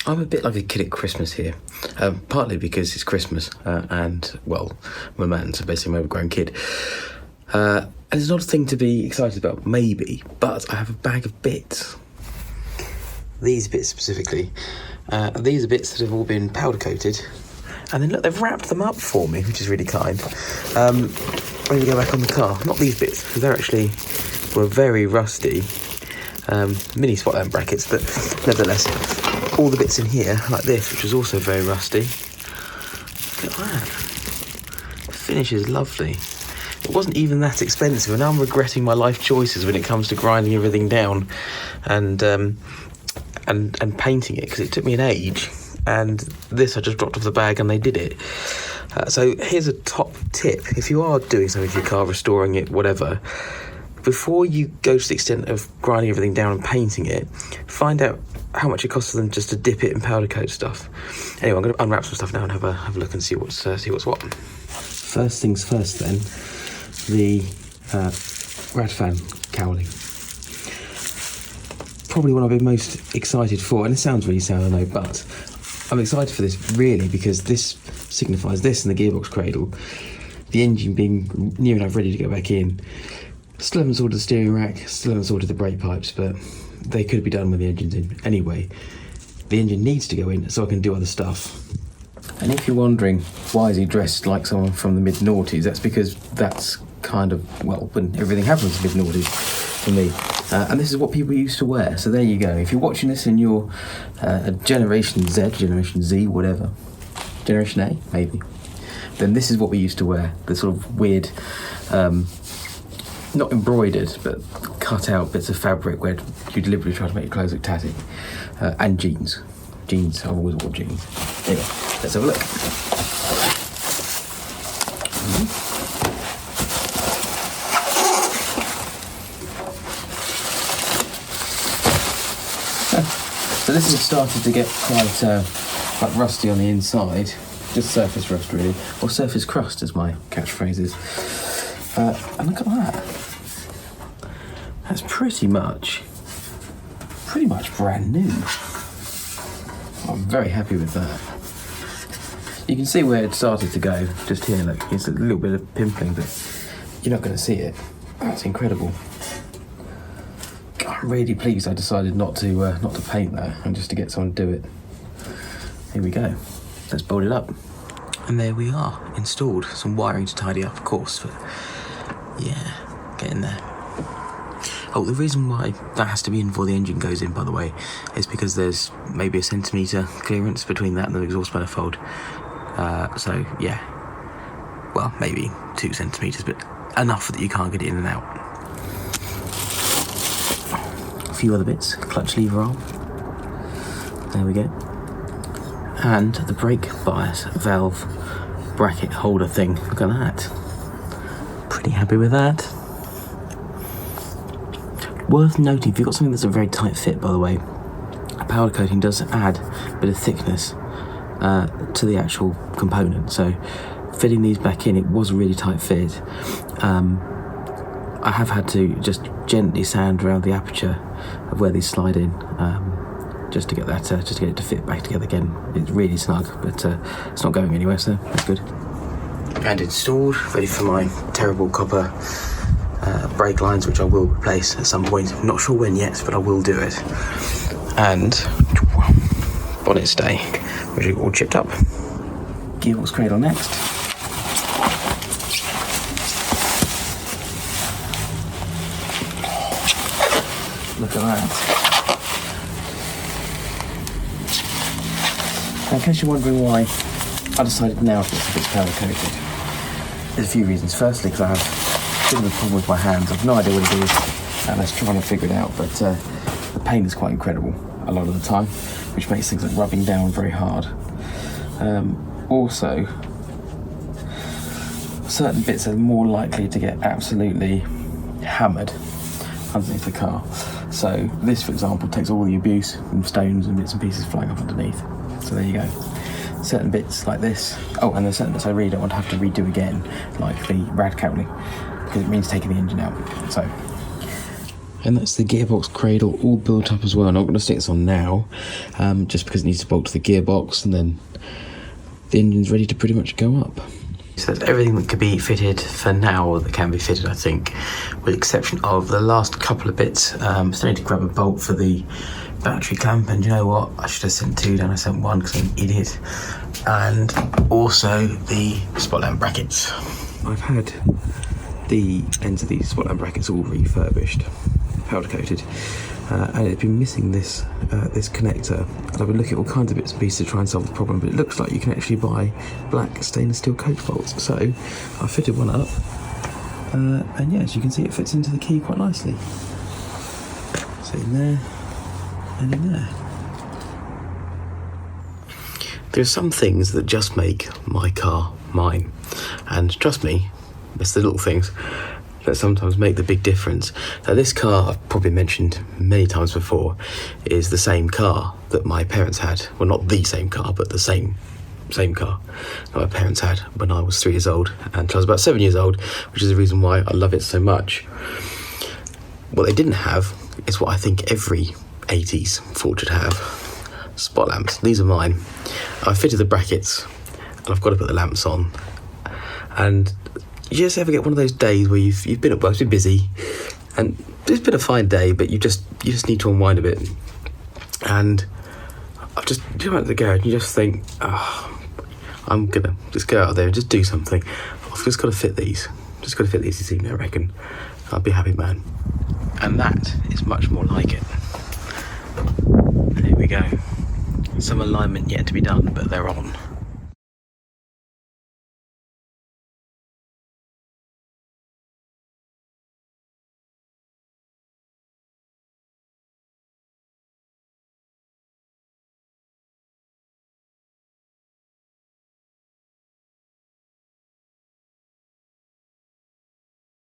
I'm a bit like a kid at Christmas here, partly because it's Christmas and, well, my man's basically my overgrown kid. And it's not a thing to be excited about, maybe, but I have a bag of bits. These bits specifically, these are bits that have all been powder coated, and then look, they've wrapped them up for me, which is really kind. Ready to go back on the car. Not these bits, because they're actually were very rusty. Mini spotlight brackets, but nevertheless, all the bits in here, like this, which was also very rusty. Look at that. The finish is lovely. It wasn't even that expensive, and now I'm regretting my life choices when it comes to grinding everything down and painting it, because it took me an age, and this I just dropped off the bag and they did it. So here's a top tip. If you are doing something to your car, restoring it, whatever, before you go to the extent of grinding everything down and painting it, find out how much it costs them just to dip it in powder coat stuff. Anyway, I'm going to unwrap some stuff now and have a look and see what's what. First things first then, the rad fan cowling. Probably what I've been most excited for, and it sounds really sad, I know, but I'm excited for this really because this signifies this and the gearbox cradle, the engine being near enough ready to go back in. Still haven't sorted the steering rack, still haven't sorted the brake pipes, but they could be done when the engine's in. Anyway, the engine needs to go in so I can do other stuff. And if you're wondering why is he dressed like someone from the mid-noughties, that's because that's kind of, well, when everything happens in the mid-noughties for me. And this is what people used to wear, so there you go. If you're watching this and you're Generation Z, Generation Z, whatever, Generation A, maybe, then this is what we used to wear, the sort of weird, not embroidered, but cut out bits of fabric where you deliberately try to make your clothes look tatty. And jeans. Jeans, I've always worn jeans. Anyway, let's have a look. So this has started to get quite like rusty on the inside. Just surface rust really, or surface crust as my catchphrase is. And look at that. That's pretty much brand new. I'm very happy with that. You can see where it started to go, just here, look, it's a little bit of pimpling, but you're not going to see it. That's incredible. I'm really pleased I decided not to paint that, and just to get someone to do it. Here we go. Let's bolt it up. And there we are, installed. Some wiring to tidy up, of course, but yeah, get in there. Oh, the reason why that has to be in before the engine goes in, by the way, is because there's maybe a centimetre clearance between that and the exhaust manifold. So, yeah, well, maybe 2 centimetres, but enough that you can't get it in and out. A few other bits, clutch lever arm. There we go. And the brake bias valve bracket holder thing. Look at that. Pretty happy with that. Worth noting, if you've got something that's a very tight fit, by the way, powder coating does add a bit of thickness to the actual component. So fitting these back in, it was a really tight fit. I have had to just gently sand around the aperture of where these slide in, just to get that, just to get it to fit back together again. It's really snug, but it's not going anywhere, so that's good. And installed, ready for my terrible copper brake lines, which I will replace at some point. I'm not sure when yet, but I will do it. And bonnet stay, which is all chipped up. Gearbox cradle next. Look at that. Now, in case you're wondering why I decided now to get some bits powder coated, there's a few reasons. Firstly, because I have a bit of a problem with my hands. I've no idea what it is, and I was trying to figure it out, but the pain is quite incredible a lot of the time, which makes things like rubbing down very hard. Also, certain bits are more likely to get absolutely hammered underneath the car. So this, for example, takes all the abuse and stones and bits and pieces flying up underneath. So there you go. Certain bits like this. Oh, and there's certain bits I really don't want to have to redo again, like the rad cowling, because it means taking the engine out. So And that's the gearbox cradle all built up as well. And I'm going to stick this on now, just because it needs to bolt to the gearbox, and then the engine's ready to pretty much go up. So that's everything that could be fitted for now that can be fitted, I think, with the exception of the last couple of bits. Still need to grab a bolt for the battery clamp, and you know what? I should have sent 2 down, I sent 1 because I'm an idiot. And also the spot lamp brackets. I've had the ends of these spot lamp brackets all refurbished, powder coated, and it's been missing this this connector, and I've been looking at all kinds of bits and pieces to try and solve the problem, but it looks like you can actually buy black stainless steel coach bolts. So I fitted one up, and yeah, as you can see, it fits into the key quite nicely. So in there and in there. There's some things that just make my car mine, and trust me, it's the little things that sometimes make the big difference. Now, this car, I've probably mentioned many times before, is the same car that my parents had. Well, not the same car, but the same car that my parents had when I was 3 years old and I was about 7 years old, which is the reason why I love it so much. What they didn't have is what I think every 80s Ford should have: spot lamps. These are mine. I fitted the brackets and I've got to put the lamps on. And you just ever get one of those days where you've been at work, been busy, and it's been a fine day, but you just need to unwind a bit. And I've just come out of the garage and you just think, I'm gonna just go out there and just do something. I've just got to fit these. Just got to fit these this evening, I reckon. I'll be a happy man. And that is much more like it. And here we go. Some alignment yet to be done, but they're on.